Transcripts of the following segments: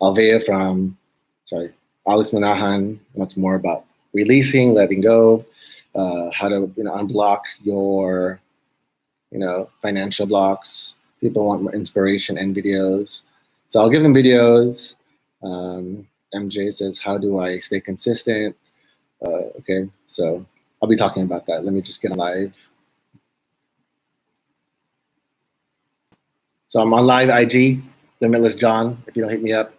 Alvea from, sorry, Alex Manahan wants more about releasing, letting go, how to unblock your financial blocks. People want more inspiration and videos, so I'll give them videos. MJ says, "How do I stay consistent?" Okay, so I'll be talking about that. Let me just get on live. So I'm on live IG, Limitless John, if you don't hit me up.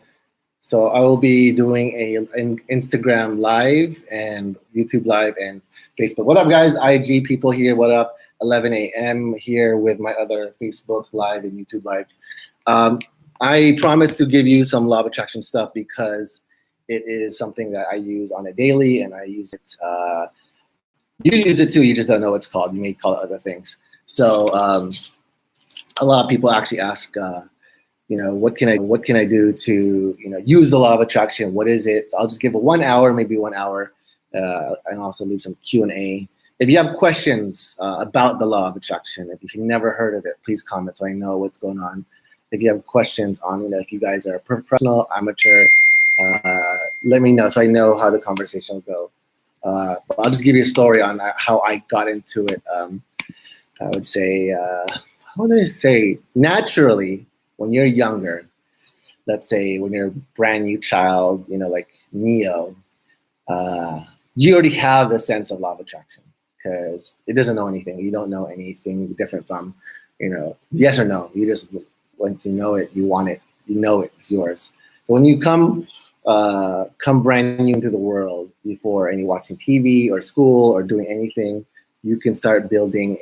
So I will be doing an Instagram live and YouTube live and Facebook. What up, guys? IG people here. What up? 11 a.m. here with my other Facebook live and YouTube live. I promise to give you some law of attraction stuff because it is something that I use on a daily, and I use it. You use it too. You just don't know what it's called. You may call it other things. So a lot of people actually ask, what can I do to use the law of attraction? What is it? So I'll just give it 1 hour, maybe 1 hour, and also leave some Q&A. If you have questions about the law of attraction, if you've never heard of it, please comment so I know what's going on. If you have questions on, if you guys are professional, amateur, let me know so I know how the conversation will go. But I'll just give you a story on how I got into it. I would say, how do I say, naturally, when you're younger, let's say when you're a brand new child, like Neo, you already have the sense of law of attraction because it doesn't know anything. You don't know anything different from, yes or no. You just, once you know it, you want it. You know it, it's yours. So when you come brand new into the world before any watching TV or school or doing anything, you can start building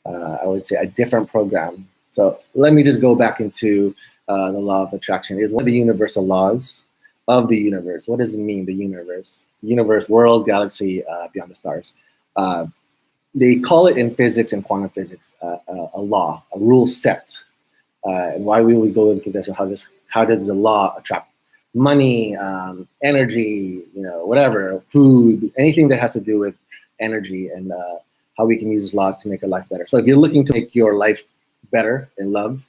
I would say, a different program. So let me just go back into the law of attraction. It's one of the universal laws of the universe. What does it mean, the universe? Universe, world, galaxy, beyond the stars. They call it in physics and quantum physics a law, a rule set. And why we would go into this and how does the law attract money, energy, whatever, food, anything that has to do with energy, and how we can use this law to make our life better. So if you're looking to make your life better in love,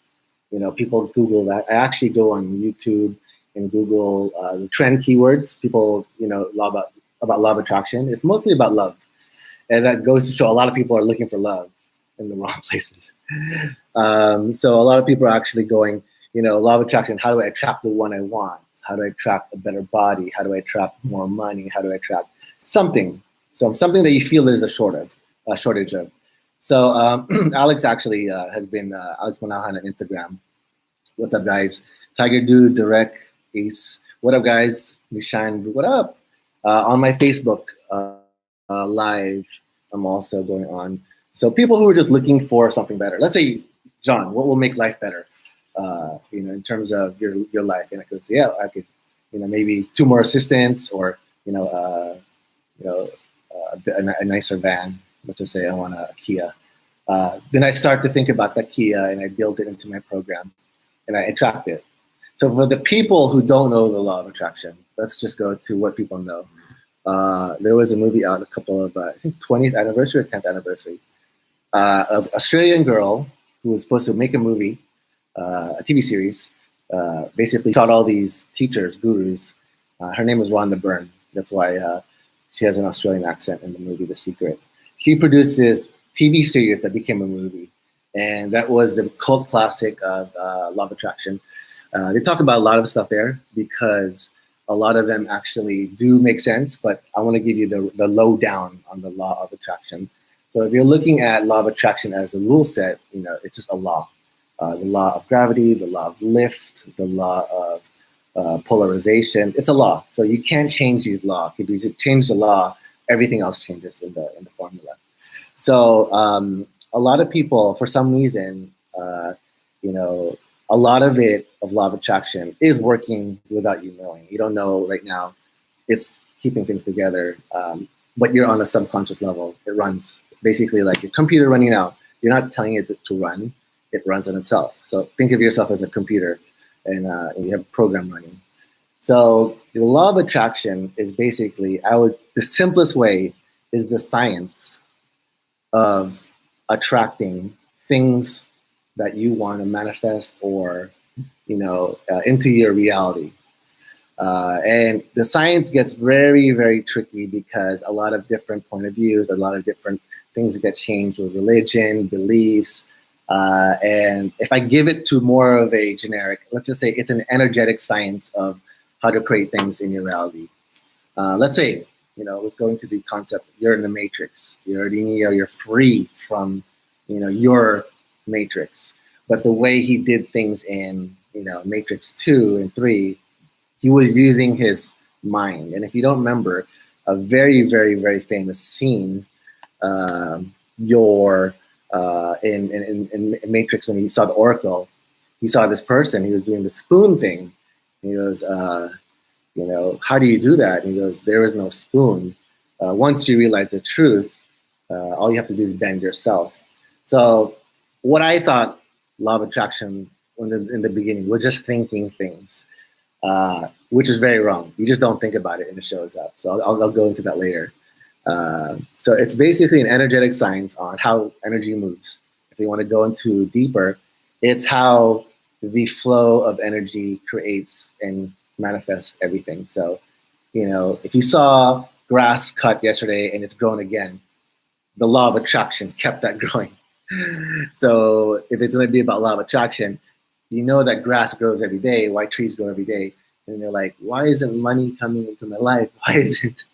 people Google that. I actually go on YouTube and Google the trend keywords. People, about law of attraction. It's mostly about love. And that goes to show a lot of people are looking for love in the wrong places. So a lot of people are actually going, law of attraction, how do I attract the one I want? How do I attract a better body? How do I attract more money? How do I attract something? So something that you feel there's a shortage of. So Alex actually has been, Alex Manahan on Instagram. What's up, guys? Tiger Dude, Direct, Ace. What up, guys? Mishan, what up? On my Facebook live, I'm also going on. So people who are just looking for something better. Let's say, John, what will make life better? In terms of your life. And I could say, yeah, I could, maybe 2 more assistants, or, a nicer van. Let's just say I want a Kia. Then I start to think about that Kia, and I build it into my program, and I attract it. So for the people who don't know the law of attraction, let's just go to what people know. There was a movie out, a couple of, I think 20th anniversary or 10th anniversary, of Australian girl who was supposed to make a movie, a TV series, basically taught all these teachers, gurus. Her name was Rhonda Byrne. That's why she has an Australian accent in the movie The Secret. She produced this TV series that became a movie, and that was the cult classic of Law of Attraction. They talk about a lot of stuff there because a lot of them actually do make sense, but I want to give you the lowdown on the Law of Attraction. So if you're looking at Law of Attraction as a rule set, it's just a law. The law of gravity, the law of lift, the law of polarization. It's a law, so you can't change the law. If you change the law, everything else changes in the formula. So a lot of people, for some reason, a lot of law of attraction is working without you knowing. You don't know right now. It's keeping things together, but you're on a subconscious level. It runs basically like your computer running out. You're not telling it to run. It runs on itself. So think of yourself as a computer, and you have a program running. So the law of attraction is basically, the simplest way is the science of attracting things that you want to manifest or, into your reality. And the science gets very, very tricky because a lot of different point of views, a lot of different things get changed with religion, beliefs. And if I give it to more of a generic, let's just say it's an energetic science of how to create things in your reality. Let's say, let's go into the concept. You're in the matrix. You're already Neo. You're free from, your matrix. But the way he did things in, Matrix 2 and 3, he was using his mind. And if you don't remember, a very, very, very famous scene, your in Matrix, when he saw the Oracle, he saw this person. He was doing the spoon thing. He goes, how do you do that? And he goes, there is no spoon. Once you realize the truth, all you have to do is bend yourself. So what I thought law of attraction in the beginning was just thinking things, which is very wrong. You just don't think about it and it shows up. So I'll go into that later. So it's basically an energetic science on how energy moves. If you want to go into deeper, it's how the flow of energy creates and manifests everything. So, if you saw grass cut yesterday and it's grown again, the law of attraction kept that growing. So if it's going to be about law of attraction, that grass grows every day, why trees grow every day. And you're like, why isn't money coming into my life? Why isn't,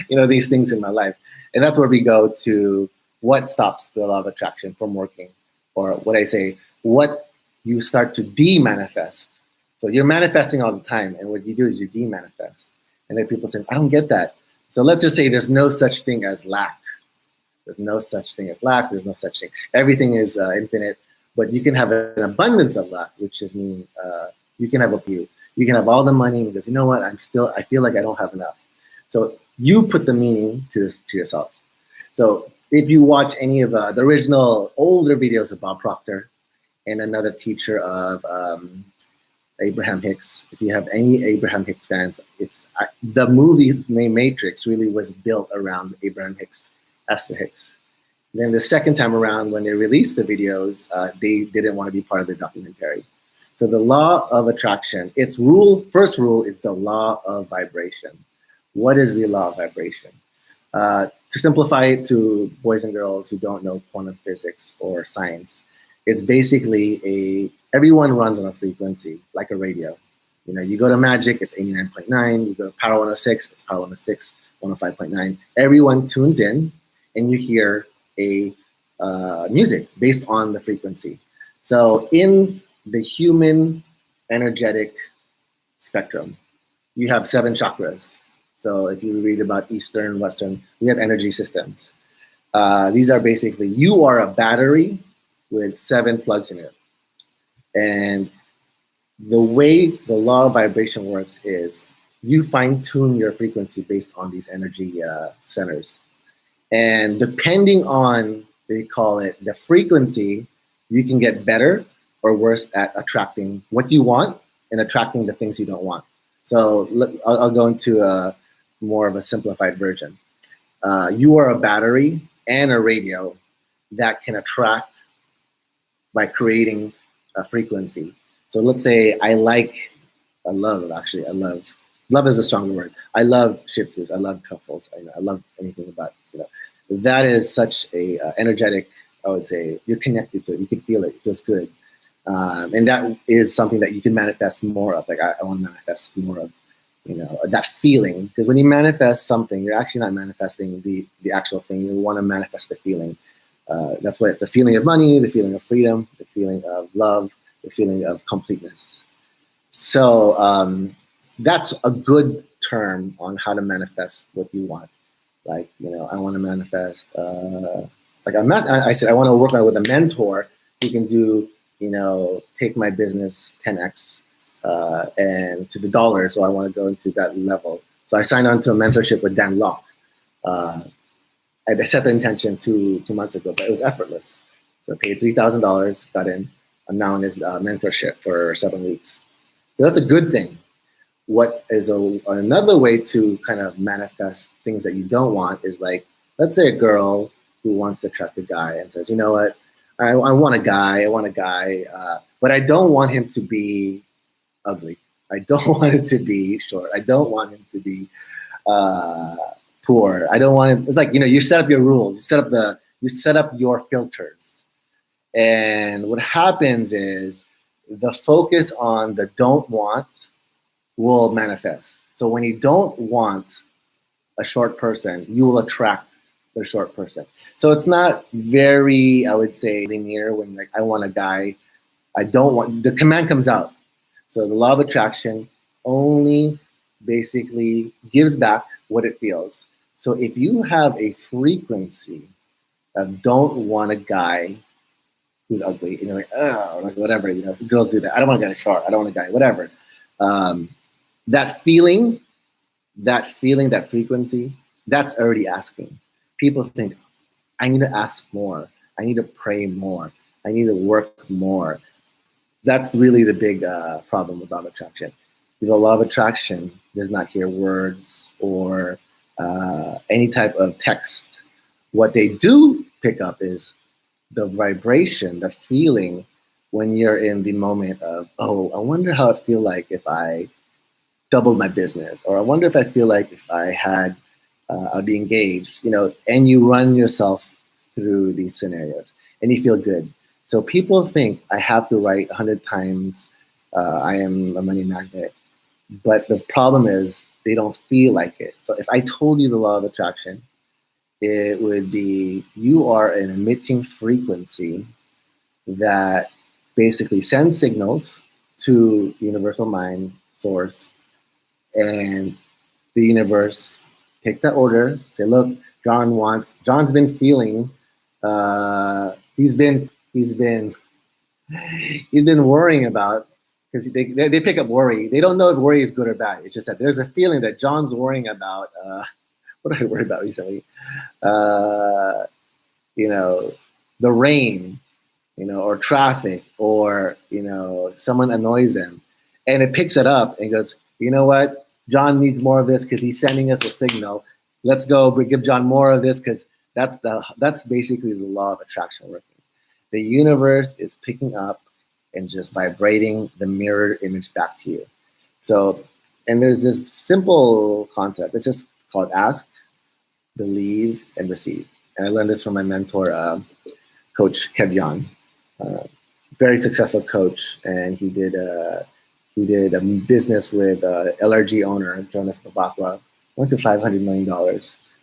these things in my life? And that's where we go to what stops the law of attraction from working, or what I say, what you start to de-manifest. So you're manifesting all the time, and what you do is you de-manifest. And then people say, I don't get that. So let's just say there's no such thing as lack. There's no such thing as lack. There's no such thing. Everything is infinite, but you can have an abundance of lack, which is mean you can have a few. You can have all the money because you know what? I feel like I don't have enough. So you put the meaning to yourself. So if you watch any of the original older videos of Bob Proctor and another teacher of Abraham Hicks, if you have any Abraham Hicks fans, it's the movie Matrix really was built around Abraham Hicks, Esther Hicks. Then the second time around, when they released the videos, they didn't want to be part of the documentary. So the law of attraction, its first rule is the law of vibration. What is the law of vibration? To simplify it to boys and girls who don't know quantum physics or science, it's basically everyone runs on a frequency, like a radio. You go to Magic, it's 89.9. You go to Power 106, it's Power 106, 105.9. Everyone tunes in, and you hear a music based on the frequency. So in the human energetic spectrum, you have 7 chakras. So if you read about Eastern, Western, we have energy systems. These are basically, you are a battery with 7 plugs in it. And the way the law of vibration works is you fine tune your frequency based on these energy centers. And depending on, they call it the frequency, you can get better or worse at attracting what you want and attracting the things you don't want. So I'll go into more of a simplified version. You are a battery and a radio that can attract by creating a frequency. So let's say love is a stronger word. I love Shih Tzus. I love truffles. I love anything about, that is such a energetic, I would say, you're connected to it. You can feel it. It feels good. And that is something that you can manifest more of. Like I want to manifest more of, that feeling. Because when you manifest something, you're actually not manifesting the actual thing. You want to manifest the feeling. That's what the feeling of money, the feeling of freedom, the feeling of love, the feeling of completeness. So that's a good term on how to manifest what you want. Like, I want to manifest, I said, I want to work on with a mentor who can do, take my business 10x and to the dollar. So I want to go into that level. So I signed on to a mentorship with Dan Locke. I set the intention two months ago, but it was effortless. So I paid $3,000, got in. I'm now in his mentorship for 7 weeks. So that's a good thing. What is another way to kind of manifest things that you don't want is like, let's say a girl who wants to attract a guy and says, you know what, I want a guy, but I don't want him to be ugly. I don't want it to be short. I don't want him to be uh, poor. I don't want him. It's like, you set up your rules. You set up your filters. And what happens is the focus on the don't want will manifest. So when you don't want a short person, you will attract the short person. So it's not very, I would say, linear when like I want a guy, I don't want the command comes out. So the law of attraction only basically gives back what it feels. So if you have a frequency of don't want a guy who's ugly, and you're like, oh, like whatever, girls do that. I don't want a guy short. I don't want a guy, whatever. Um, that feeling, that frequency, that's already asking. People think, I need to ask more. I need to pray more. I need to work more. That's really the big problem with law of attraction. The law of attraction does not hear words or any type of text. What they do pick up is the vibration, the feeling when you're in the moment of, oh, I wonder how it feel like if I doubled my business, or I wonder if I feel like if I had, I'd be engaged, and you run yourself through these scenarios and you feel good. So people think I have to write 100 times, I am a money magnet, but the problem is they don't feel like it. So if I told you the law of attraction, it would be you are an emitting frequency that basically sends signals to universal mind source, and the universe take that order, say, look, John's been feeling, he's been worrying about, because they pick up worry. They don't know if worry is good or bad. It's just that there's a feeling that John's worrying about, what did I worry about recently? Uh, the rain, or traffic, or, someone annoys him. And it picks it up and goes, you know what? John needs more of this because he's sending us a signal. Let's go give John more of this, because that's basically the law of attraction working. The universe is picking up and just vibrating the mirror image back to you. So, and there's this simple concept. It's just called ask, believe, and receive. And I learned this from my mentor, Coach Kevyon, very successful coach, and he did a business with LRG owner Jonas Babakwa, went to $500 million.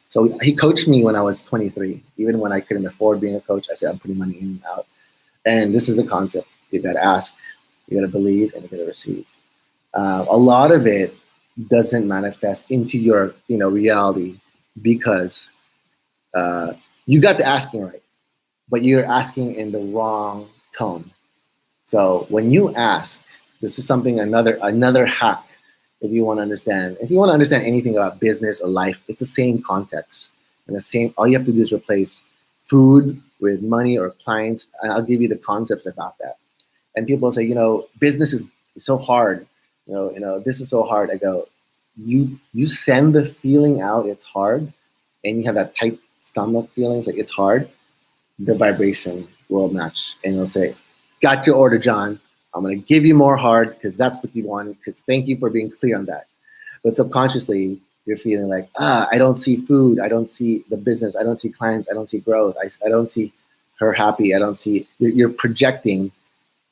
So he coached me when I was 23. Even when I couldn't afford being a coach, I said, I'm putting money in and out. And this is the concept. You got to ask, you got to believe, and you got to receive. A lot of it doesn't manifest into your reality because you got the asking right, but you're asking in the wrong tone. So when you ask, this is something, another hack. If you want to understand anything about business or life, it's the same context and the same. All you have to do is replace food with money or clients, and I'll give you the concepts about that. And people say, business is so hard. This is so hard. I go, you send the feeling out, it's hard, and you have that tight stomach feeling, it's like it's hard. The vibration will match, and it'll say, got your order, John. I'm going to give you more hard because that's what you wanted, because thank you for being clear on that. But subconsciously, you're feeling like, I don't see food. I don't see the business. I don't see clients. I don't see growth. I don't see her happy. I don't see, you're projecting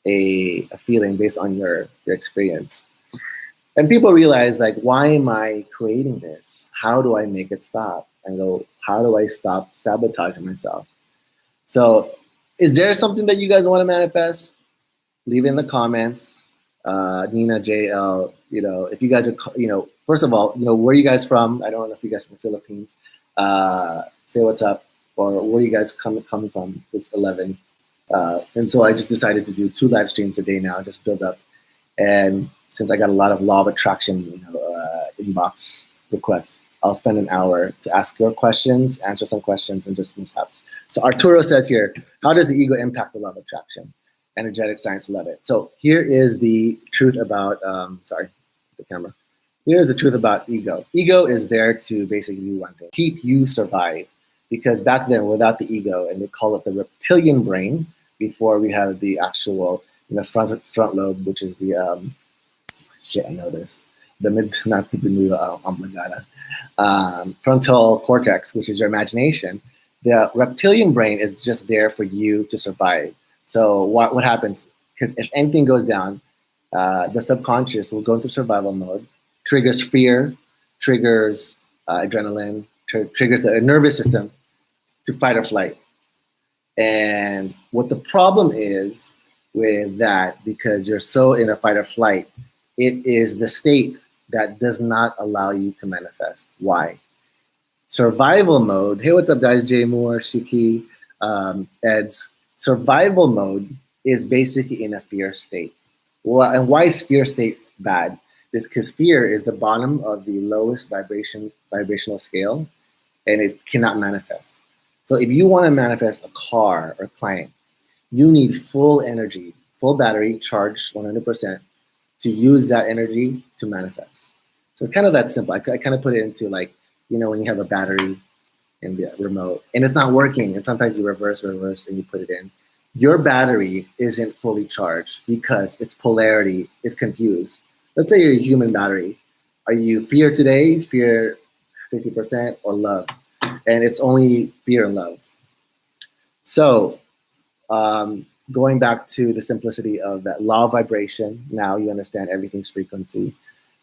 a feeling based on your experience. And people realize, like, why am I creating this? How do I make it stop? And go, how do I stop sabotaging myself? So is there something that you guys want to manifest? Leave in the comments. Nina, JL, if you guys are, first of all, where are you guys from? I don't know if you guys are from the Philippines. Say what's up, or where you guys coming from. It's 11. And so I just decided to do 2 live streams a day now, just build up. And since I got a lot of law of attraction, inbox requests, I'll spend an hour to ask your questions, answer some questions, and just mishaps. So Arturo says here, how does the ego impact the law of attraction? Energetic science, love it. So here is the truth about, sorry, the camera. Here's the truth about ego. Ego is there to basically do one thing, keep you survive. Because back then, without the ego, and they call it the reptilian brain, before we have the actual front lobe, which is the Shit, I know this. The mid, not the medulla oblongata. Frontal cortex, which is your imagination. The reptilian brain is just there for you to survive. So what happens? Because if anything goes down, the subconscious will go into survival mode, triggers fear, triggers adrenaline, triggers the nervous system to fight or flight. And what the problem is with that, because you're so in a fight or flight, it is the state that does not allow you to manifest. Why? Survival mode. Hey, what's up, guys? Jay Moore, Shiki, Eds. Survival mode is basically in a fear state. Well, and why is fear state bad? It's because fear is the bottom of the lowest vibrational scale, and it cannot manifest. So if you want to manifest a car or client, you need full energy, full battery, charged 100%, to use that energy to manifest. So it's kind of that simple. I kind of put it into like, when you have a battery in the remote and it's not working, and sometimes you reverse, and you put it in. Your battery isn't fully charged because its polarity is confused. Let's say you're a human battery. Are you fear today, fear 50%, or love? And it's only fear and love. So going back to the simplicity of that law of vibration, now you understand everything's frequency.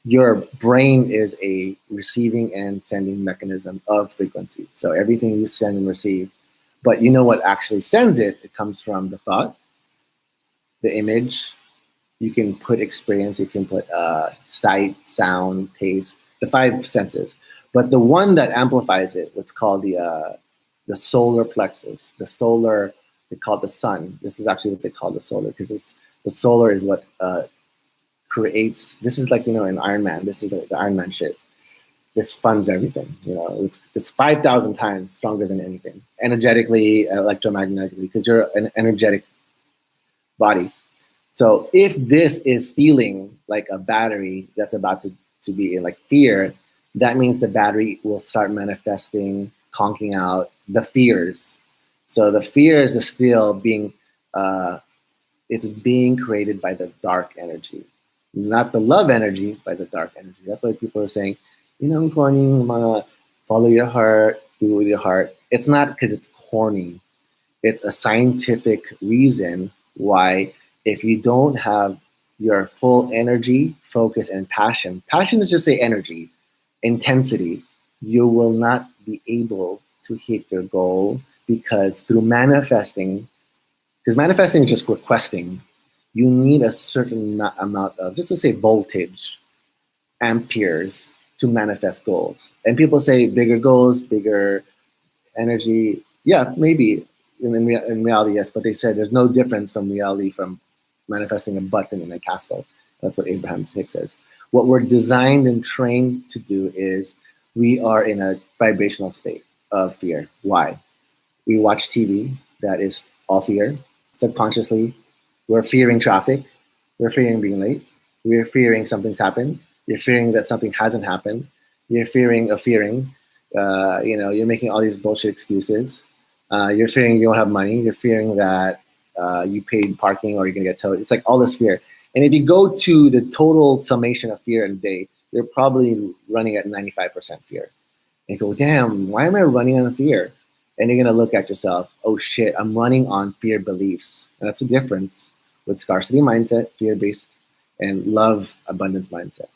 Your brain is a receiving and sending mechanism of frequency. So everything you send and receive. But you know what actually sends it? It comes from the thought, the image. You can put experience, you can put sight, sound, taste, the 5 senses. But the one that amplifies it, what's called the solar plexus, the solar, they call it the sun. This is actually what they call the solar, because the solar is what creates. This is like, in Iron Man. This is the Iron Man shit. This funds everything. It's 5,000 times stronger than anything, energetically, electromagnetically, because you're an energetic body. So if this is feeling like a battery that's about to be in like fear, that means the battery will start manifesting, conking out the fears. So the fears is still being, it's being created by the dark energy, not the love energy, by the dark energy. That's why people are saying, corny, follow your heart, do it with your heart. It's not because it's corny. It's a scientific reason why if you don't have your full energy, focus, and passion is just say energy, intensity, you will not be able to hit your goal, because through manifesting, because manifesting is just requesting, you need a certain amount of, just to say voltage, amperes, to manifest goals. And people say bigger goals, bigger energy. Yeah, maybe in reality, yes, but they said there's no difference from reality from manifesting a button in a castle. That's what Abraham Hicks says. What we're designed and trained to do is we are in a vibrational state of fear. Why? We watch TV that is all fear. Subconsciously, we're fearing traffic. We're fearing being late. We're fearing something's happened. You're fearing that something hasn't happened. You're fearing a fearing. You're making all these bullshit excuses. You're fearing you don't have money. You're fearing that you paid parking or you're going to get towed. It's like all this fear. And if you go to the total summation of fear in a day, you're probably running at 95% fear. And you go, damn, why am I running on fear? And you're going to look at yourself, oh shit, I'm running on fear beliefs. And that's the difference with scarcity mindset, fear-based, and love abundance mindset.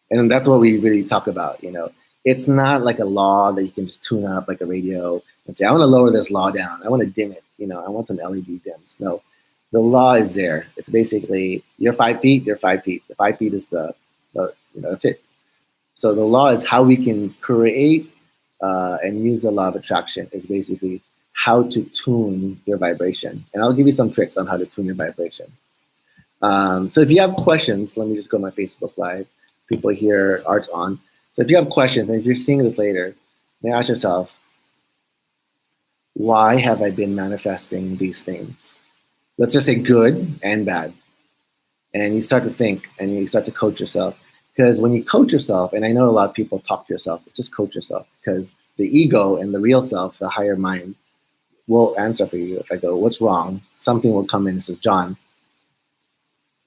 And that's what we really talk about. It's not like a law that you can just tune up like a radio and say, I want to lower this law down. I want to dim it. I want some LED dims. No, the law is there. It's basically, you're 5 feet, you're 5 feet. The 5 feet is that's it. So the law is how we can create and use the law of attraction, is basically how to tune your vibration. And I'll give you some tricks on how to tune your vibration. So if you have questions, let me just go to my Facebook Live. People here, Art's on. So if you have questions, and if you're seeing this later, then ask yourself, why have I been manifesting these things? Let's just say good and bad. And you start to think, and you start to coach yourself. Because when you coach yourself, and I know a lot of people talk to yourself, but just coach yourself, because the ego and the real self, the higher mind, will answer for you. If I go, what's wrong? Something will come in and says, John,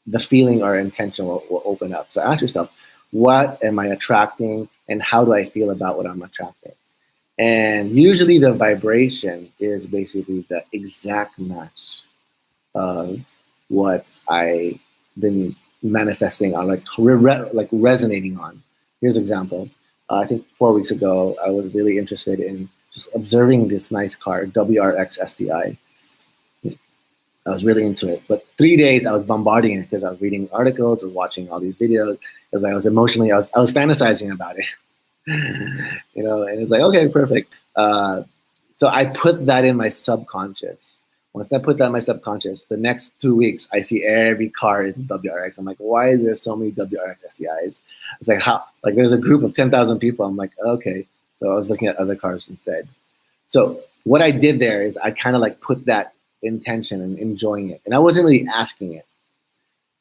the feeling or intention will open up. So ask yourself, what am I attracting, and how do I feel about what I'm attracting? And usually the vibration is basically the exact match of what I been manifesting on, like resonating on. Here's an example. I think 4 weeks ago, I was really interested in just observing this nice car, WRX STI. I was really into it. But 3 days I was bombarding it because I was reading articles and watching all these videos. Because I was emotionally, I was fantasizing about it. And it's like, okay, perfect. So I put that in my subconscious. Once I put that in my subconscious, the next 2 weeks, I see every car is WRX. I'm like, why is there so many WRX STIs? It's like, how? Like, there's a group of 10,000 people. I'm like, okay. So I was looking at other cars instead. So what I did there is I kind of like put that intention and enjoying it. And I wasn't really asking it.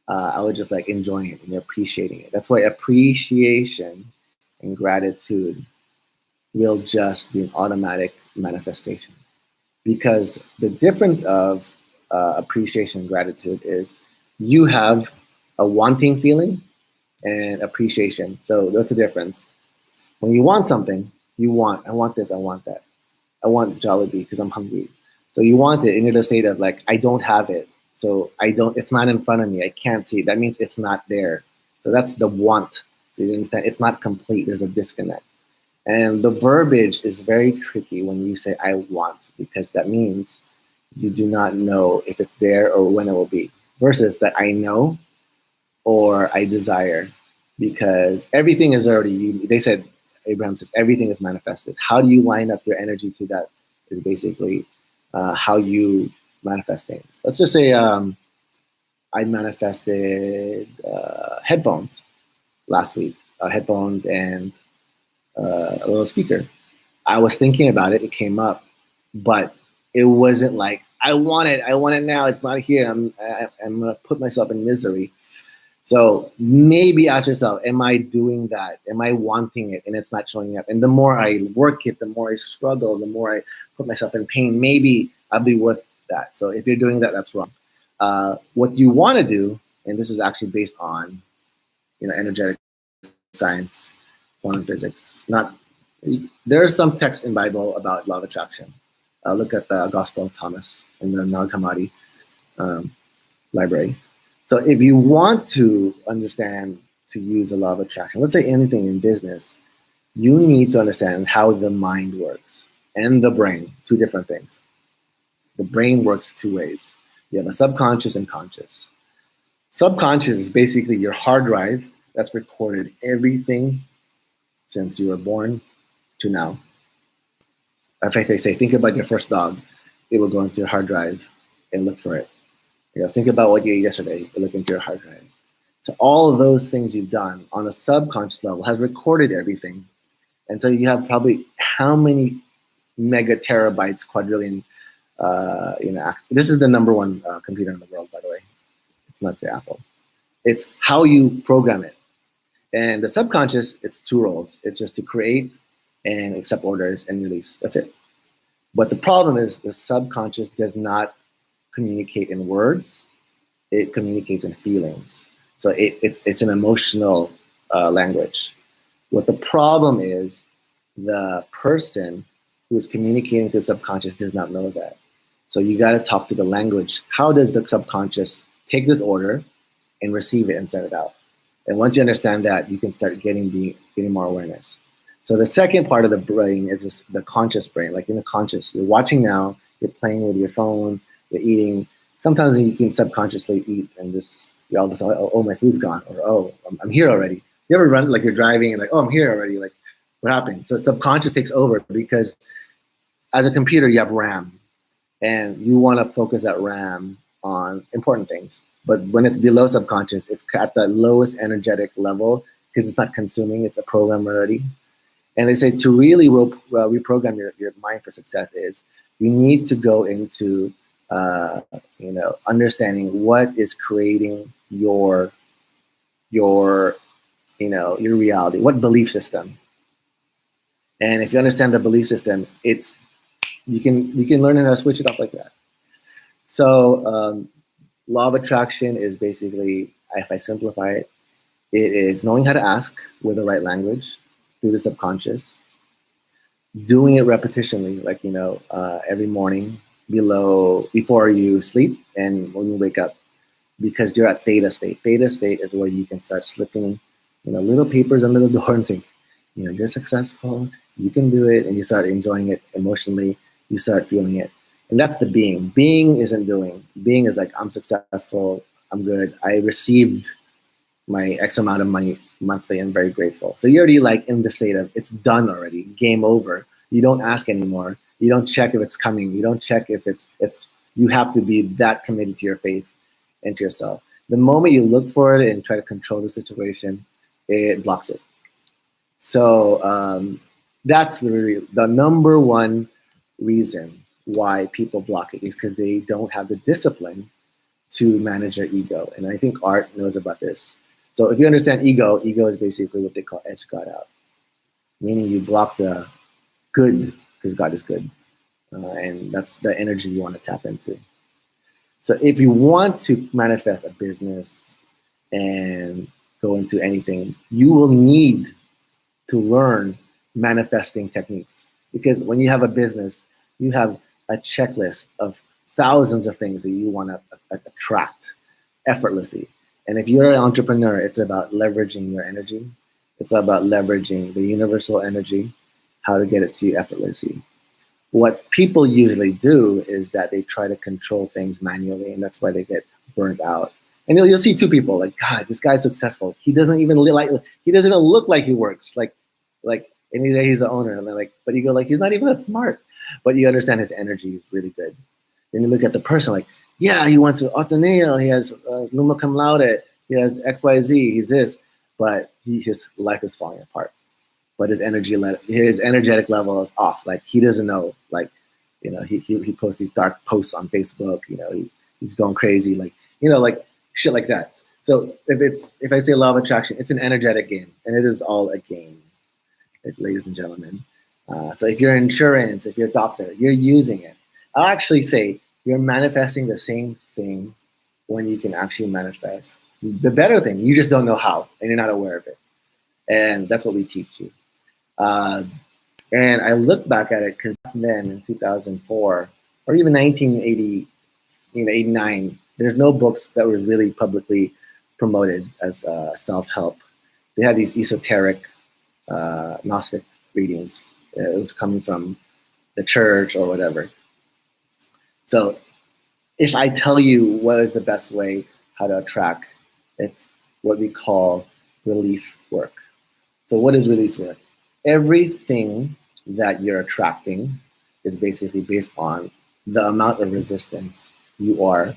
I was just like enjoying it and appreciating it. That's why appreciation and gratitude will just be an automatic manifestation. Because the difference of appreciation and gratitude is you have a wanting feeling and appreciation. So that's the difference. When you want something, I want this, I want that. I want Jollibee because I'm hungry. So you want it, and you're in the state of like, I don't have it. So it's not in front of me. I can't see it. That means it's not there. So that's the want. So you understand? It's not complete. There's a disconnect. And the verbiage is very tricky when you say I want, because that means you do not know if it's there or when it will be, versus that I know or I desire, because everything is already, they said, Abraham says, everything is manifested. How do you line up your energy to that is basically how you manifest things. Let's just say I manifested headphones last week, headphones and a little speaker. I was thinking about it. It came up, but it wasn't like I want it now. It's not here. I'm gonna put myself in misery. So maybe ask yourself, am I doing that? Am I wanting it and it's not showing up? And the more I work it, the more I struggle, the more I put myself in pain. Maybe I'll be worth that. So if you're doing that, that's wrong. What you want to do, and this is actually based on energetic science, quantum physics. Not there are some texts in Bible about law of attraction. Look at the Gospel of Thomas in the Nag Hammadi library. So if you want to understand to use the law of attraction, let's say anything in business, you need to understand how the mind works and the brain, two different things. The brain works two ways. You have a subconscious and conscious. Subconscious is basically your hard drive that's recorded everything since you were born to now. In fact, they say, think about your first dog. It will go into your hard drive and look for it. Think about what you ate yesterday. You look into your hard drive. So all of those things you've done on a subconscious level has recorded everything. And so you have probably how many mega terabytes, quadrillion, this is the number one computer in the world, by the way. It's not the Apple. It's how you program it. And the subconscious, it's two roles. It's just to create and accept orders and release. That's it. But the problem is the subconscious does not communicate in words. It communicates in feelings. So it's an emotional language. What the problem is, the person who is communicating to the subconscious does not know that. So you got to talk to the language. How does the subconscious take this order and receive it and send it out? And once you understand that, you can start getting more awareness. So the second part of the brain is the conscious brain. Like in the conscious, you're watching now, you're playing with your phone, you're eating. Sometimes you can subconsciously eat and just, you're all of a sudden, oh, my food's gone, or oh, I'm here already. You ever run, like you're driving and like, oh, I'm here already. Like, what happened? So subconscious takes over, because as a computer, you have RAM, and you want to focus that RAM on important things. But when it's below subconscious, it's at the lowest energetic level because it's not consuming, it's a program already. And they say to really reprogram your mind for success is you need to go into understanding what is creating your reality, what belief system. And if you understand the belief system, you can learn how to switch it off like that. So Law of attraction is basically, if I simplify it, it is knowing how to ask with the right language through the subconscious, doing it repetitionally, like every morning before you sleep and when you wake up, because you're at theta state. Theta state is where you can start slipping, little papers under the door and saying, you're successful, you can do it, and you start enjoying it emotionally. You start feeling it, and that's the being. Being isn't doing. Being is like, I'm successful, I'm good, I received my X amount of money monthly and very grateful. So you're already like in the state of it's done already, game over. You don't ask anymore. You don't check if it's coming. You don't check if it's you have to be that committed to your faith and to yourself. The moment you look for it and try to control the situation, it blocks it. So that's the number one reason why people block it is because they don't have the discipline to manage their ego. And I think Art knows about this. So if you understand ego, ego is basically what they call edge God out, meaning you block the good because God is good. And that's the energy you want to tap into. So if you want to manifest a business and go into anything, you will need to learn manifesting techniques. Because when you have a business, you have a checklist of thousands of things that you want to attract effortlessly. And if you're an entrepreneur, it's about leveraging your energy. It's about leveraging the universal energy, how to get it to you effortlessly. What people usually do is that they try to control things manually, and that's why they get burnt out. And you'll see two people like, God, this guy's successful. He doesn't even look like he works. And he's the owner, and they're like, but you go like, he's not even that smart. But you understand his energy is really good. Then you look at the person like, yeah, he went to Ateneo, he has Lumma Cum Laude, he has XYZ, he's this, but his life is falling apart. But his energetic level is off. Like he doesn't know. Like, he posts these dark posts on Facebook. He's going crazy. Like shit like that. So if I say law of attraction, it's an energetic game, and it is all a game, ladies and gentlemen. So if you're insurance, if you're a doctor, you're using it. I'll actually say you're manifesting the same thing when you can actually manifest the better thing. You just don't know how, and you're not aware of it. And that's what we teach you. And I look back at it because then in 2004 or even 1980, 89, there's no books that was really publicly promoted as self-help. They had these esoteric Gnostic readings. It was coming from the church or whatever. So if I tell you what is the best way how to attract, it's what we call release work. So what is release work? Everything that you're attracting is basically based on the amount of resistance you are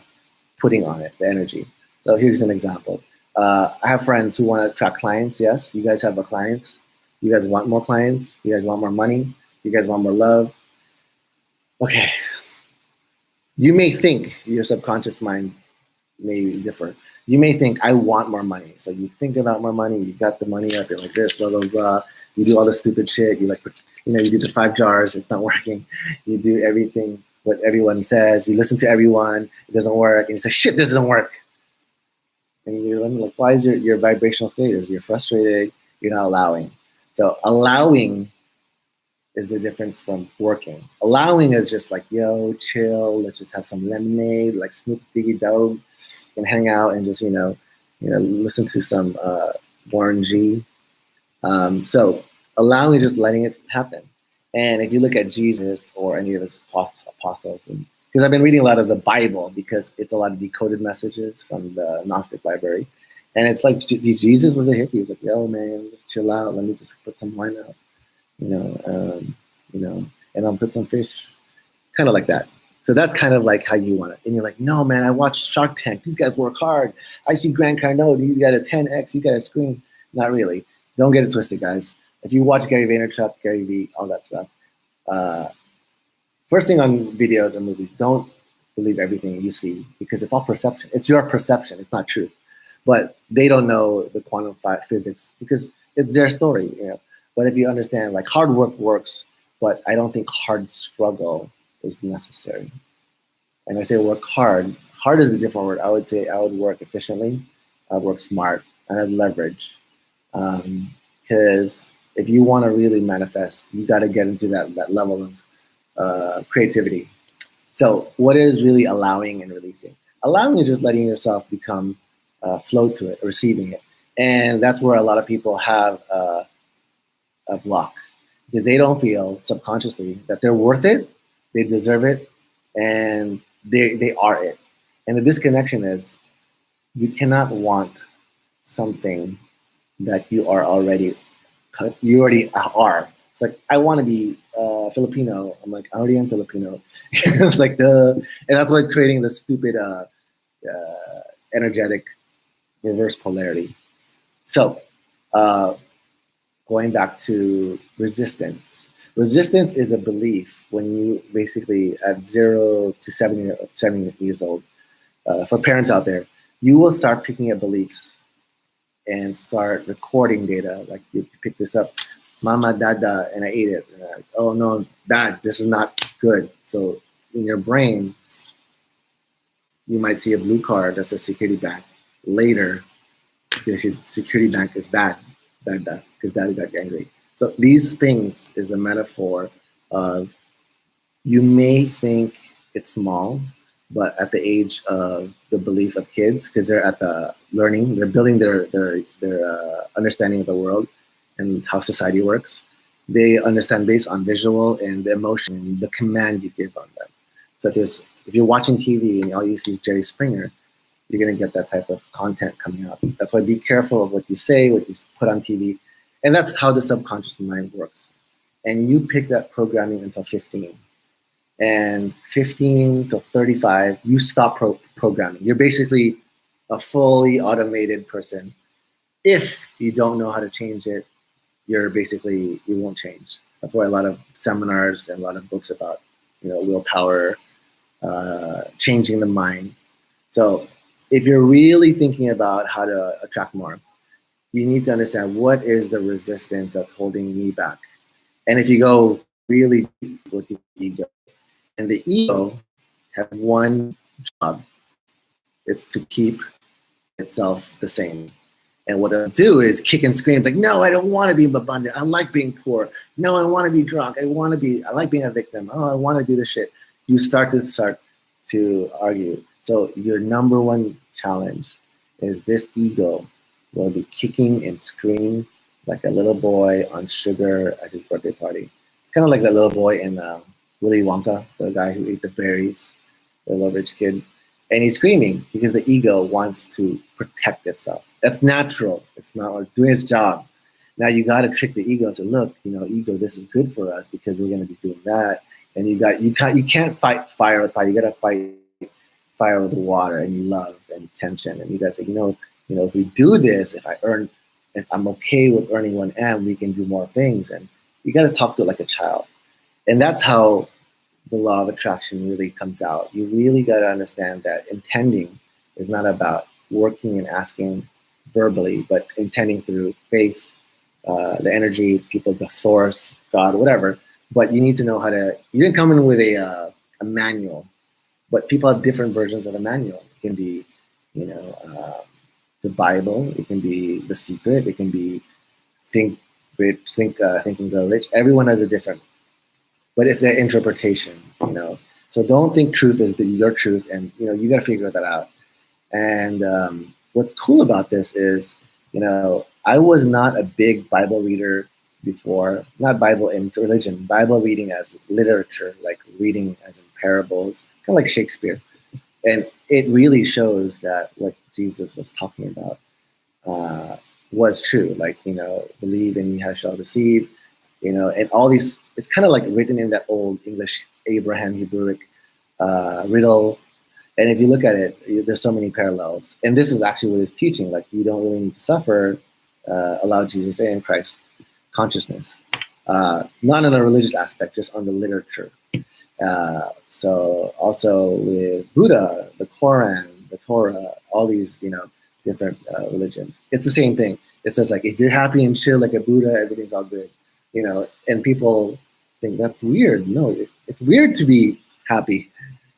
putting on it, the energy. So here's an example. I have friends who want to attract clients. Yes, you guys have clients. You guys want more clients. You guys want more money. You guys want more love. Okay. You may think your subconscious mind may be different. You may think, I want more money. So you think about more money. You got the money up. You're like this, blah, blah, blah. You do all the stupid shit. You do the 5 jars. It's not working. You do everything what everyone says. You listen to everyone. It doesn't work. And you say, shit, this doesn't work. And you're like, why is your vibrational state is you're frustrated. You're not allowing. So allowing is the difference from working. Allowing is just like, yo, chill. Let's just have some lemonade, like Snoop Diggy Dogg, and hang out and just listen to some Warren G. So allowing is just letting it happen. And if you look at Jesus or any of his apostles, because I've been reading a lot of the Bible because it's a lot of decoded messages from the Gnostic library, and it's like Jesus was a hippie. He's like, yo, man, just chill out. Let me just put some wine out, and I'll put some fish, kind of like that. So that's kind of like how you want it. And you're like, no, man, I watched Shark Tank. These guys work hard. I see Grant Cardone. You got a 10X. You got a screen. Not really. Don't get it twisted, guys. If you watch Gary Vaynerchuk, Gary Vee, all that stuff, first thing on videos or movies, don't believe everything you see because it's all perception. It's your perception. It's not true. But they don't know the quantum physics because it's their story. But if you understand, like, hard work works, but I don't think hard struggle is necessary. And I say work hard hard is the different word. I would say I would work efficiently, I'd work smart, and I'd leverage. Because if you want to really manifest, you got to get into that level of creativity. So, what is really allowing and releasing? Allowing is just letting yourself become flow to it, receiving it, and that's where a lot of people have a block because they don't feel subconsciously that they're worth it, they deserve it, and they are it. And the disconnection is you cannot want something that you already are. It's like I want to be Filipino. I'm like I already am Filipino. It's like and that's why it's creating this stupid energetic reverse polarity. So uh, going back to resistance. Resistance is a belief when you basically at 0 to 7 years old. For parents out there, you will start picking up beliefs and start recording data. Like you pick this up, mama, dada, and I ate it. And oh no, bad. This is not good. So in your brain, you might see a blue card that's a security bank. Later, the security bank is bad, dada, because daddy got angry. So these things is a metaphor of you may think it's small, but at the age of the belief of kids, because they're at the learning, they're building their understanding of the world and how society works. They understand based on visual and the emotion and the command you give on them. So if you're watching TV and all you see is Jerry Springer, you're going to get that type of content coming out. That's why be careful of what you say, what you put on TV. And that's how the subconscious mind works. And you pick that programming until 15. And 15 to 35, you stop programming. You're basically a fully automated person. If you don't know how to change it, you won't change. That's why a lot of seminars and a lot of books about, willpower, changing the mind. So if you're really thinking about how to attract more, you need to understand what is the resistance that's holding me back. And if you go really deep with the ego, and the ego has one job, it's to keep itself the same. And what it'll do is kick and scream, it's like, no, I don't want to be abundant. I like being poor. No, I want to be drunk. I like being a victim. Oh, I want to do this shit. You start to argue. So your number one challenge is this ego will be kicking and screaming like a little boy on sugar at his birthday party. It's kind of like that little boy in Willy Wonka, the guy who ate the berries, the little rich kid. And he's screaming because the ego wants to protect itself. That's natural. It's not like doing its job. Now you got to trick the ego and say, look, ego, this is good for us because we're going to be doing that. And you can't fight fire with fire. You got to fight fire with water and love and tension. And you got to say, if we do this, if I'm okay with earning 1M, we can do more things. And you got to talk to it like a child. And that's how the law of attraction really comes out. You really got to understand that intending is not about working and asking verbally, but intending through faith, the energy, people, the source, God, whatever. But you need to know you didn't come in with a manual, but people have different versions of the manual. It can be, the Bible. It can be The Secret. It can be Think and Grow Rich. Everyone has a different, but it's their interpretation, So don't think truth is your truth, and you got to figure that out. And what's cool about this is, I was not a big Bible reader before, not Bible in religion, Bible reading as literature, like reading as in parables, kind of like Shakespeare. And it really shows that what Jesus was talking about was true. Like, believe and you shall receive, and all these, it's kind of like written in that old English Abraham Hebrewic riddle. And if you look at it, there's so many parallels. And this is actually what it's teaching. Like, you don't really need to suffer, allow Jesus and Christ consciousness. Not in a religious aspect, just on the literature. So also with Buddha, the Quran, the Torah, all these, different religions. It's the same thing. It says, like, if you're happy and chill like a Buddha, everything's all good. And people think that's weird. No, it's weird to be happy.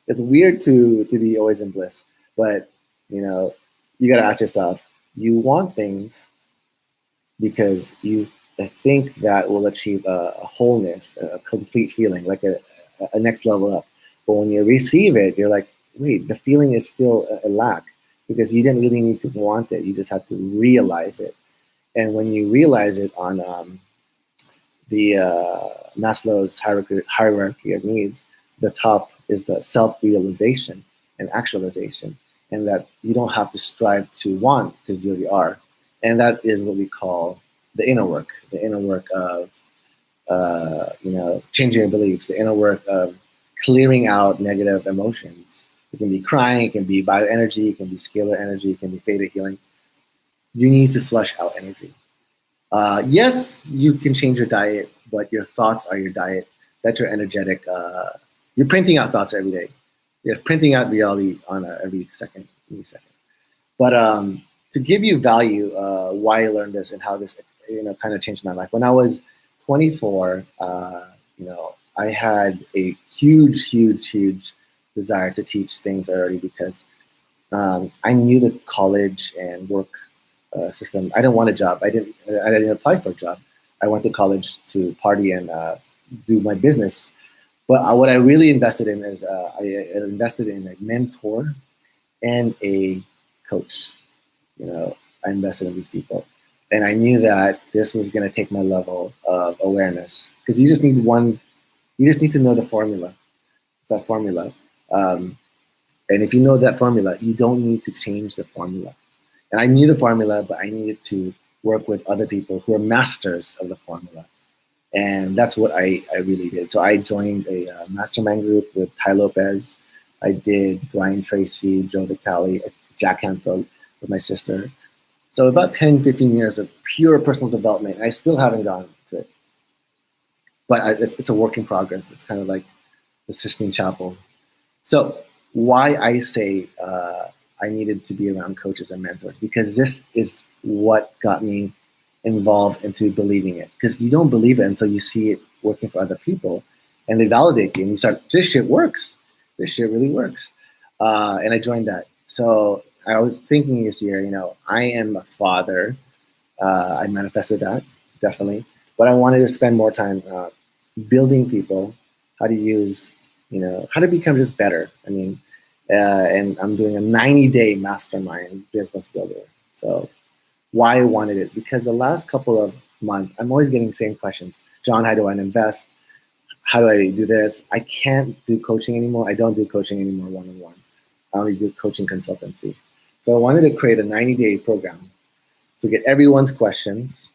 It's weird to be always in bliss. But you know, you got to ask yourself: you want things because you think that will achieve a wholeness, a complete feeling, like a next level up. But when you receive it, you're like, wait, the feeling is still a lack because you didn't really need to want it. You just have to realize it. And when you realize it on the Maslow's hierarchy of needs, the top is the self-realization and actualization, and that you don't have to strive to want because you already are, and that is what we call the inner work of changing your beliefs, the inner work of clearing out negative emotions. It can be crying, it can be bioenergy, it can be scalar energy, it can be theta healing. You need to flush out energy. Yes, you can change your diet, but your thoughts are your diet. That's your energetic. You're printing out thoughts every day. You're printing out reality on every second, every second. But to give you value, why I learned this and how this, kind of changed my life. When I was 24, I had a huge, huge, huge desire to teach things early because I knew the college and work system. I didn't want a job. I didn't apply for a job. I went to college to party and do my business. But what I really invested in is I invested in a mentor and a coach. I invested in these people, and I knew that this was going to take my level of awareness because you just need one. You just need to know the formula. That formula. And if you know that formula, you don't need to change the formula. And I knew the formula, but I needed to work with other people who are masters of the formula. And that's what I really did. So I joined a mastermind group with Ty Lopez. I did Brian Tracy, Joe Vitale, Jack Canfield with my sister. So about 10, 15 years of pure personal development. I still haven't gone to it. But it's a work in progress. It's kind of like the Sistine Chapel. So why I say I needed to be around coaches and mentors, because this is what got me involved into believing it. Because you don't believe it until you see it working for other people, and they validate you, and you start, this shit works. This shit really works. And I joined that. So I was thinking this year, I am a father. I manifested that, definitely. But I wanted to spend more time building people, how to use, how to become just better. I mean, and I'm doing a 90-day mastermind business builder. So why I wanted it? Because the last couple of months, I'm always getting the same questions. John, how do I invest? How do I do this? I can't do coaching anymore. I don't do coaching anymore one-on-one. I only do coaching consultancy. So I wanted to create a 90-day program to get everyone's questions,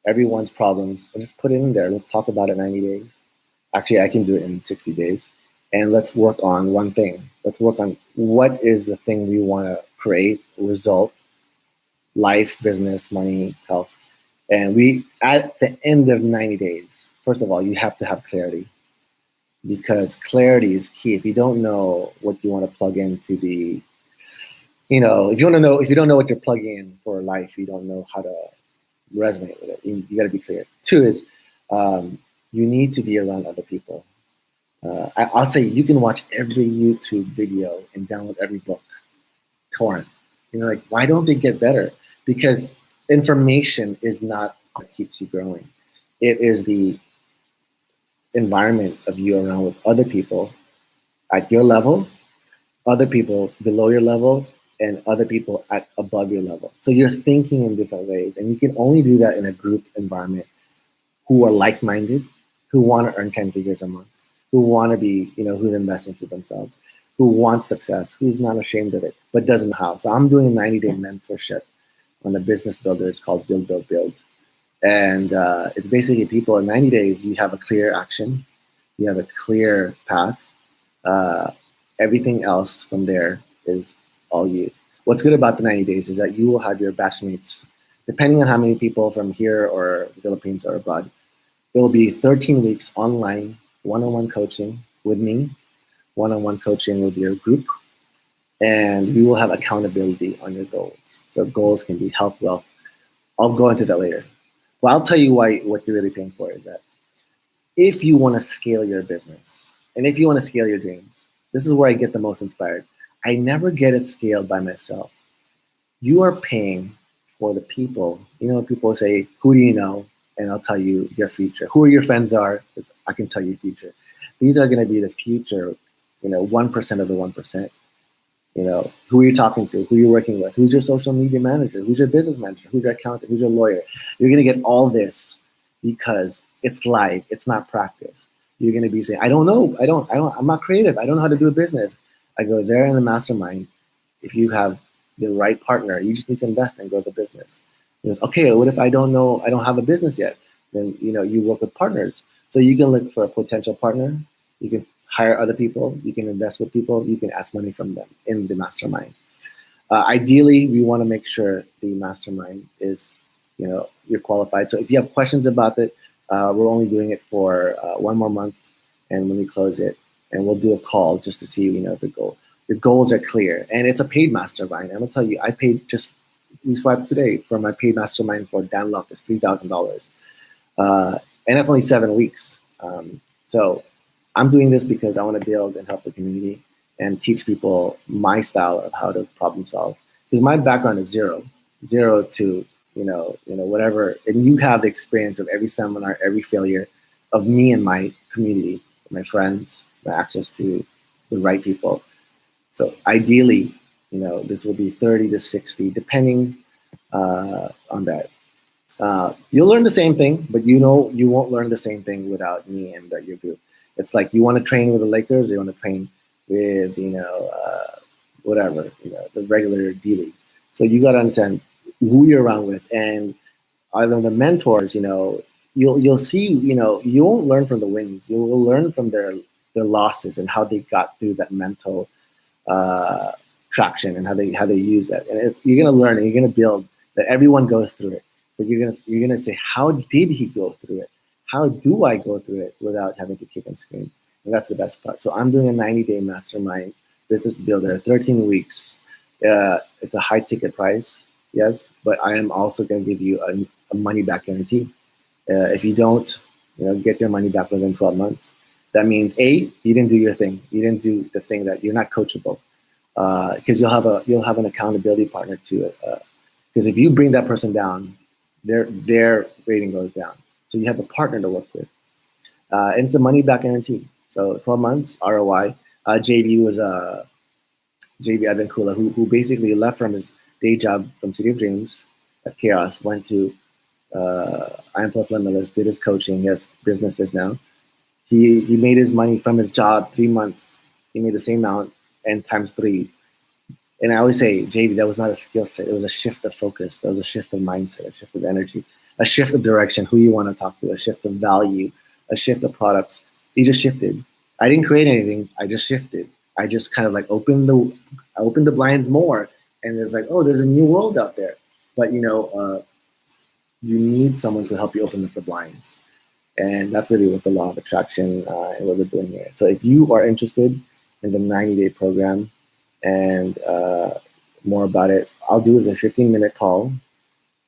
everyone's problems, and just put it in there. Let's talk about it 90 days. Actually, I can do it in 60 days. And let's work on one thing. Let's work on what is the thing we want to create, result, life, business, money, health. And we, at the end of 90 days, first of all, you have to have clarity, because clarity is key. If you don't know what you want to plug into the, if you don't know what you're plugging in for life, you don't know how to resonate with it. You got to be clear. Two is you need to be around other people. I'll say you can watch every YouTube video and download every book, torrent. Like, why don't they get better? Because information is not what keeps you growing. It is the environment of you around with other people at your level, other people below your level, and other people at above your level. So you're thinking in different ways, and you can only do that in a group environment who are like-minded, who want to earn 10 figures a month, who want to be, who's investing for themselves, who wants success, who's not ashamed of it, but doesn't know how. So I'm doing a 90-day mentorship on a business builder. It's called Build, Build, Build. And it's basically people in 90 days, you have a clear action, you have a clear path. Everything else from there is all you. What's good about the 90 days is that you will have your batchmates, depending on how many people from here or the Philippines or abroad. It will be 13 weeks online, one-on-one coaching with me, one-on-one coaching with your group, and we will have accountability on your goals. So goals can be health, wealth. I'll go into that later. But I'll tell you what you're really paying for is that if you want to scale your business and if you want to scale your dreams, this is where I get the most inspired. I never get it scaled by myself. You are paying for the people. You know, people say, who do you know? And I'll tell you your future. Who your friends are, because I can tell you your future. These are going to be the future, 1% of the 1%. Who are you talking to? Who you're working with? Who's your social media manager? Who's your business manager? Who's your accountant? Who's your lawyer? You're going to get all this because it's live. It's not practice. You're going to be saying, I don't know. I'm not creative. I don't know how to do a business. I go there in the mastermind. If you have the right partner, you just need to invest and grow the business. Goes, okay, what if I don't know? I don't have a business yet. Then, you work with partners. So you can look for a potential partner. You can hire other people, you can invest with people, you can ask money from them in the mastermind. Ideally, we want to make sure the mastermind is, you're qualified. So if you have questions about it, we're only doing it for 1 more month, and when we close it, and we'll do a call just to see, the goal. The goals are clear, and it's a paid mastermind. I'm gonna tell you, I paid we swiped today for my paid mastermind for Dan Luck is $3,000, and that's only 7 weeks. So I'm doing this because I want to build and help the community and teach people my style of how to problem solve. Because my background is zero to whatever, and you have the experience of every seminar, every failure of me and my community, my friends, my access to the right people. So ideally, this will be 30 to 60, depending on that. You'll learn the same thing, but you won't learn the same thing without me and your group. It's like you want to train with the Lakers, or you want to train with whatever, the regular D-League. So you got to understand who you're around with, and either the mentors, you'll see, you won't learn from the wins. You will learn from their losses and how they got through that mental traction and how they use that. And you're gonna learn and you're gonna build that. Everyone goes through it, but you're gonna say, how did he go through it? How do I go through it without having to kick and scream? And that's the best part. So I'm doing a 90-day mastermind business builder, 13 weeks. It's a high ticket price, yes, but I am also going to give you a money back guarantee. If you don't, get your money back within 12 months. That means A, you didn't do your thing. You didn't do the thing that you're not coachable, because you'll have an accountability partner to it. Because if you bring that person down, their rating goes down. So you have a partner to work with. And it's a money back guarantee. So 12 months ROI. JB was JB Adenkula, who basically left from his day job from City of Dreams at Chaos, went to I Am Plus Limitless, did his coaching. He has businesses now. He made his money from his job 3 months. He made the same amount and times 3. And I always say, JB, that was not a skill set. It was a shift of focus. That was a shift of mindset, a shift of energy, a shift of direction, who you want to talk to, a shift of value, a shift of products. He just shifted. I didn't create anything. I just shifted. I just kind of like opened the blinds more, and it's like, oh, there's a new world out there. But you need someone to help you open up the blinds, and that's really what the law of attraction and what we're doing here. So if you are interested in the 90-day program and more about it, I'll do is a 15-minute call.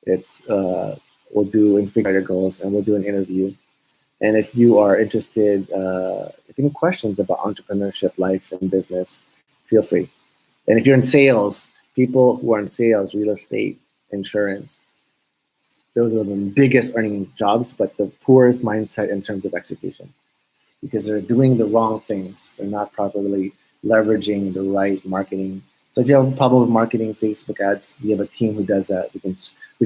It's we'll do Inspire Goals, and we'll do an interview. And if you are interested, if you have questions about entrepreneurship, life, and business, feel free. And if you're in sales, people who are in sales, real estate, insurance, those are the biggest earning jobs, but the poorest mindset in terms of execution, because they're doing the wrong things. They're not properly leveraging the right marketing. So if you have a problem with marketing, Facebook ads, we have a team who does that. We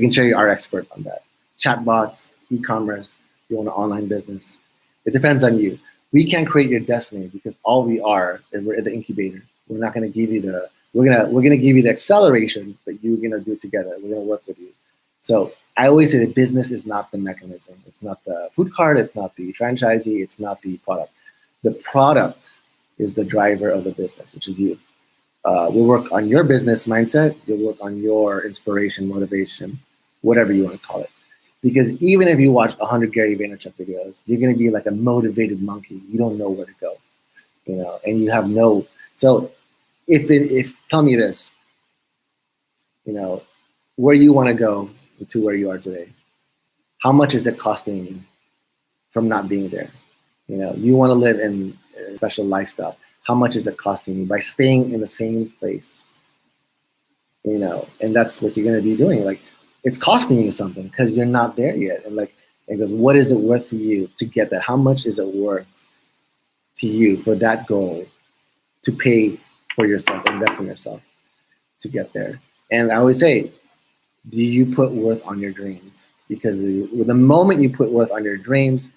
can show you our expert on that. Chatbots, e-commerce, you want an online business. It depends on you. We can't create your destiny, because all we are is we're at the incubator. We're not going to give you we're gonna give you the acceleration, but you're gonna do it together. We're gonna work with you. So I always say that business is not the mechanism. It's not the food cart. It's not the franchisee. It's not the product. The product is the driver of the business, which is you. We'll work on your business mindset. You'll work on your inspiration, motivation, whatever you want to call it. Because even if you watch 100 Gary Vaynerchuk videos, you're going to be like a motivated monkey. You don't know where to go, and you have no. So if tell me this, where you want to go to where you are today, how much is it costing you from not being there? You want to live in a special lifestyle. how much is it costing you by staying in the same place? And that's what you're going to be doing. Like, it's costing you something because you're not there yet. And like, it goes, what is it worth to you to get that? How much is it worth to you for that goal to pay for yourself, invest in yourself to get there? And I always say, do you put worth on your dreams? Because the moment you put worth on your dreams,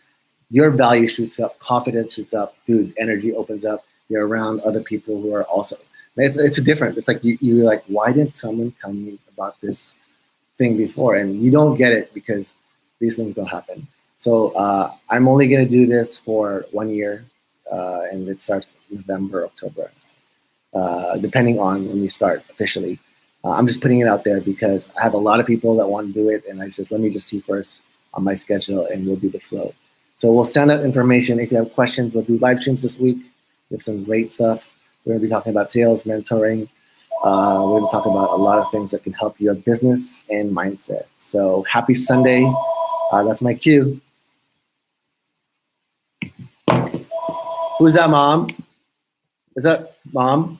your value shoots up, confidence shoots up, dude, energy opens up. You're around other people who are also, it's different. It's like you're like, why didn't someone tell me about this thing before? And you don't get it because these things don't happen. So I'm only going to do this for 1 year, and it starts November, October, depending on when we start officially. I'm just putting it out there because I have a lot of people that want to do it, and I said, let me just see first on my schedule, and we'll do the flow. So we'll send out information. If you have questions, we'll do live streams this week. We have some great stuff. We're going to be talking about sales, mentoring. We're going to talk about a lot of things that can help your business and mindset. So happy Sunday. That's my cue. Who's that, Mom? Is that Mom?